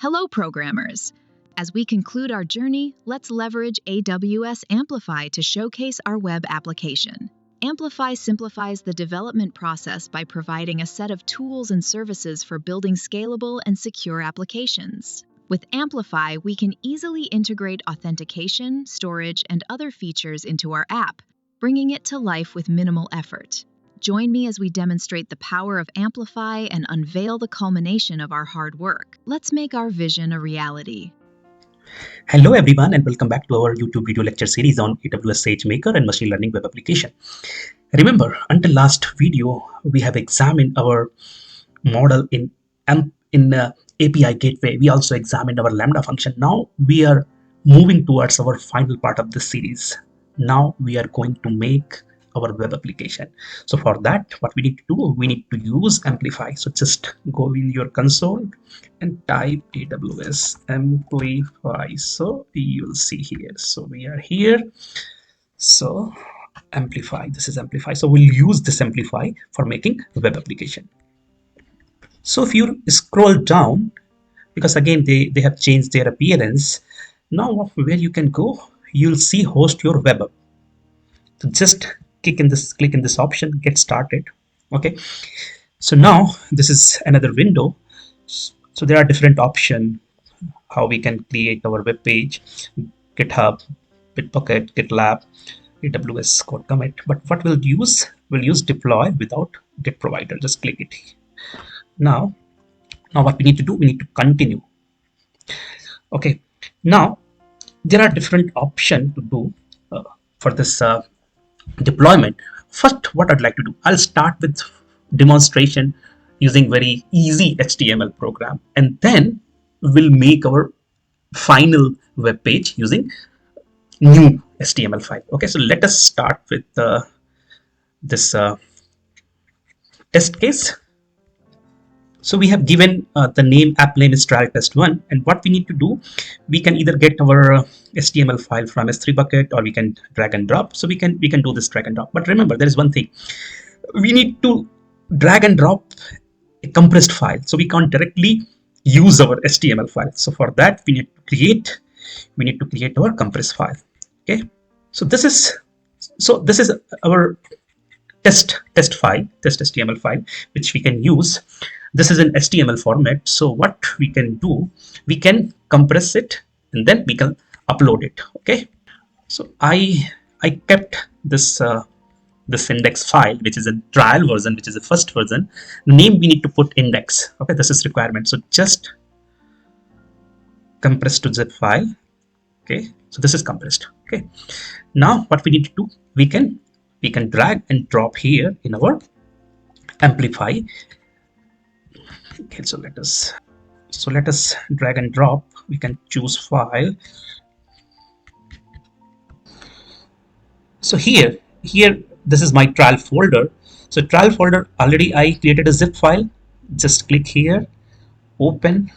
Hello, programmers. As we conclude our journey, let's leverage AWS Amplify to showcase our web application. Amplify simplifies the development process by providing a set of tools and services for building scalable and secure applications. With Amplify, we can easily integrate authentication, storage, and other features into our app, bringing it to life with minimal effort. Join me as we demonstrate the power of Amplify and unveil the culmination of our hard work. Let's make our vision a reality. Hello everyone and welcome back to our YouTube video lecture series on AWS SageMaker and machine learning web application. Remember, until last video, we have examined our model in API gateway. We also examined our Lambda function. Now we are moving towards our final part of this series. Now we are going to make our web application. So for that, what we need to do, we need to use Amplify. So just go in your console and type AWS Amplify. So you'll see here. So we are here. So Amplify, this is Amplify. So we'll use this Amplify for making a web application. So if you scroll down, because again, they have changed their appearance. Now where you can go, you'll see host your web app. So just click in this option, get started. Okay, so now this is another window. So there are different options how we can create our web page: GitHub, Bitbucket, GitLab, AWS code commit. But what we'll use deploy without Git provider. Just click it. Now what we need to do, we need to continue. Okay, now there are different options to do for this deployment. First, what I'd like to do, I'll start with demonstration using very easy HTML program, and then we'll make our final web page using new HTML file. Okay, so let us start with this test case. So we have given the name app name is trial test 1, and what we need to do, we can either get our HTML file from S3 bucket, or we can drag and drop. So we can do this drag and drop. But remember, there is one thing: we need to drag and drop a compressed file. So we can't directly use our HTML file. So for that, we need to create our compressed file. Okay. So this is our test file, test HTML file, which we can use. This is an HTML format. So what we can do, we can compress it and then we can upload it. Okay. So I kept this this index file, which is a trial version, which is the first version. Name we need to put index. Okay, this is requirement. So just compress to zip file. Okay, so this is compressed. Okay, now what we need to do, we can drag and drop here in our Amplify. Okay, so let us drag and drop. We can choose file. So here this is my trial folder. So trial folder, already I created a zip file. Just click here, open.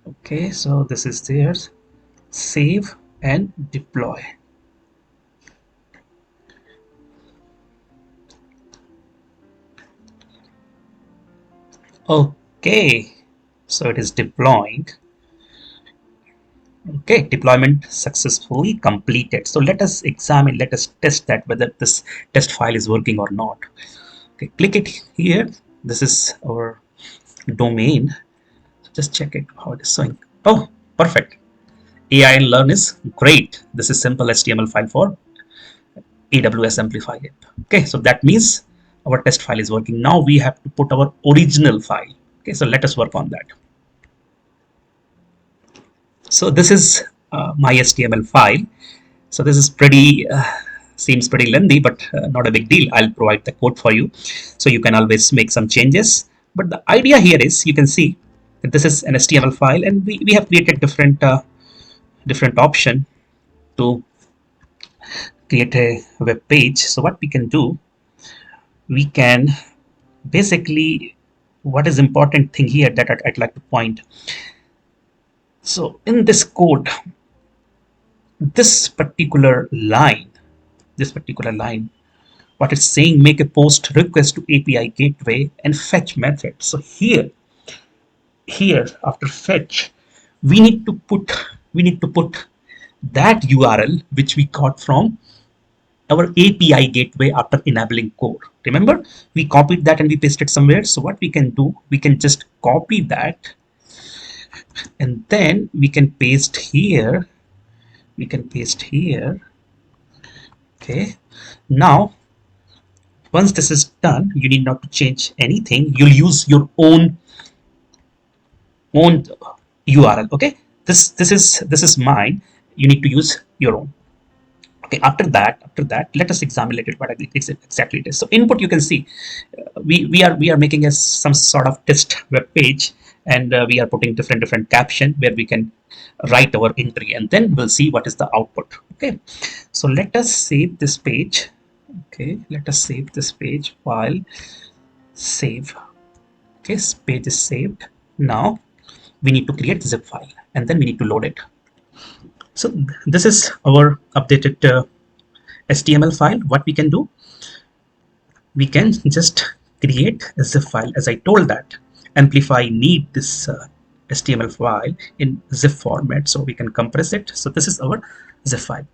Okay, so this is there. Save and deploy. Okay, so it is deploying. Okay, deployment successfully completed. So let us examine, let us test that whether this test file is working or not. Okay, click it here. This is our domain. So just check it how it is showing. Oh, perfect. AI and Learn is great. This is simple HTML file for AWS Amplify app. Okay, so that means our test file is working. Now we have to put our original file. Okay, so let us work on that. So this is my HTML file. So this is pretty seems pretty lengthy, but not a big deal. I'll provide the code for you, so you can always make some changes. But the idea here is, you can see that this is an HTML file, and we have created different option to create a web page. So what we can do, we can basically, what is important thing here that I'd like to point. So in this code, this particular line, what it's saying, make a post request to API gateway and fetch method. So here here after fetch, we need to put that URL which we got from our API gateway after enabling code. Remember, we copied that and we pasted somewhere. So what we can do, we can just copy that and then we can paste here. We can paste here. Okay. Now, once this is done, you need not to change anything. You'll use your own URL. Okay. This is mine. You need to use your own. Okay, after that let us examine it what exactly it is. So input, you can see we are making a some sort of test web page, and we are putting different caption where we can write our entry, and then we'll see what is the output. Okay, so let us save this page. Okay, let us save this page. While save. Okay, page is saved. Now we need to create zip file and then we need to load it. So this is our updated HTML file. What we can do, we can just create a zip file. As I told that Amplify need this HTML file in zip format, so we can compress it. So this is our zip file.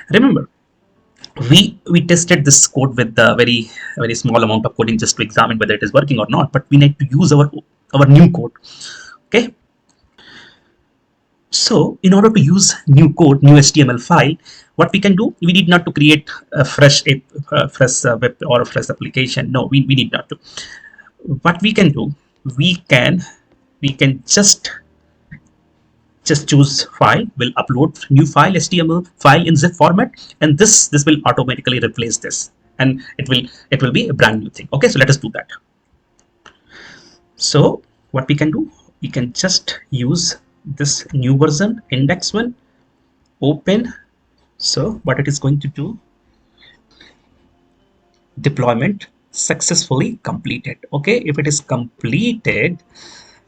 Remember, we tested this code with a very small amount of coding just to examine whether it is working or not, but we need to use our new code. Okay, so in order to use new code, new HTML file, what we can do, we need not to create a fresh web or a fresh application. No, we need not to. What we can do, we can we can just choose file. We'll upload new file, HTML file in zip format, and this will automatically replace this, and it will be a brand new thing. Okay, so let us do that. So what we can do, we can just use this new version index1, open. So what it is going to do, deployment successfully completed. Okay, if it is completed,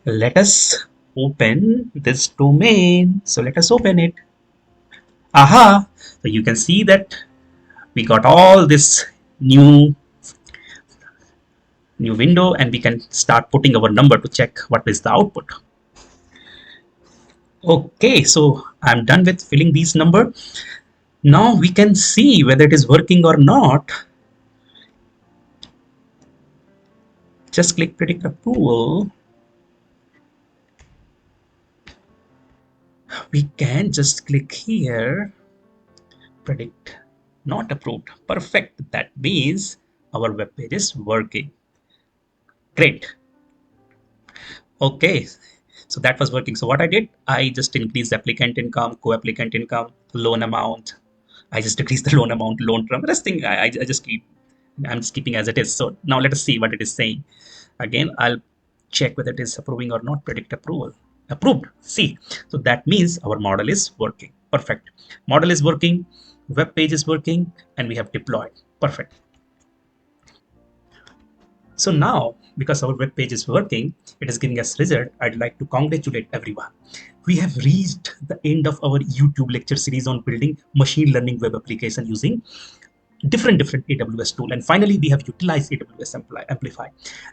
let us open this domain. So let us open it. Aha, so you can see that we got all this new window, and we can start putting our number to check what is the output. Okay, so I'm done with filling these number. Now we can see whether it is working or not. Just click predict approval. We can just click here, predict not approved. Perfect. That means our web page is working. Great. Okay, so that was working. So what I did, I just increased applicant income, co-applicant income, loan amount. I just decreased the loan amount, loan term. Rest thing I just keep. I'm just keeping as it is. So now let us see what it is saying. Again, I'll check whether it is approving or not. Predict approval. Approved. See. So that means our model is working. Perfect. Model is working. Web page is working, and we have deployed. Perfect. So now, because our web page is working, it is giving us result. I'd like to congratulate everyone. We have reached the end of our YouTube lecture series on building machine learning web application using different AWS tool. And finally, we have utilized AWS Amplify.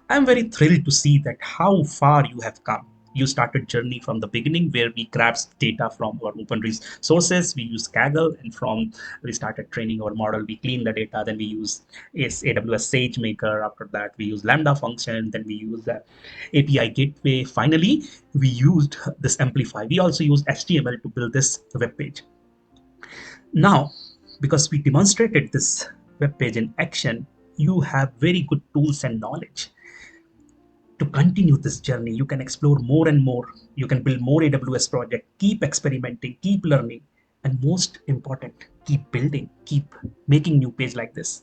I'm very thrilled to see that how far you have come. You started journey from the beginning where we grabbed data from our open sources. We use Kaggle, and from we started training our model. We clean the data, then we use AWS SageMaker. After that, we use Lambda function. Then we use the API gateway. Finally, we used this Amplify. We also use HTML to build this web page. Now, because we demonstrated this web page in action, you have very good tools and knowledge to continue this journey. You can explore more and more. You can build more AWS project, keep experimenting, keep learning, and most important, keep building, keep making new page like this.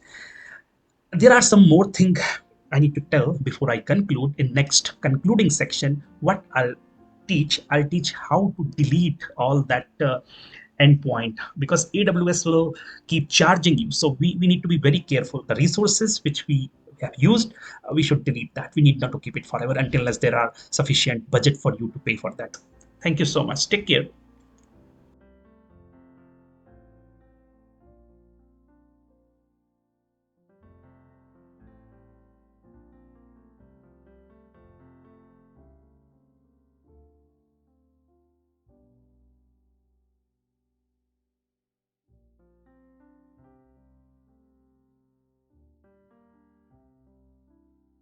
There are some more things I need to tell before I conclude. In next concluding section, what I'll teach how to delete all that endpoint, because AWS will keep charging you. So we need to be very careful. The resources which we have used, we should delete that. We need not to keep it forever until as there are sufficient budget for you to pay for that. Thank you so much. Take care.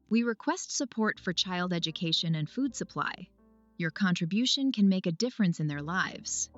We request support for child education and food supply. Your contribution can make a difference in their lives.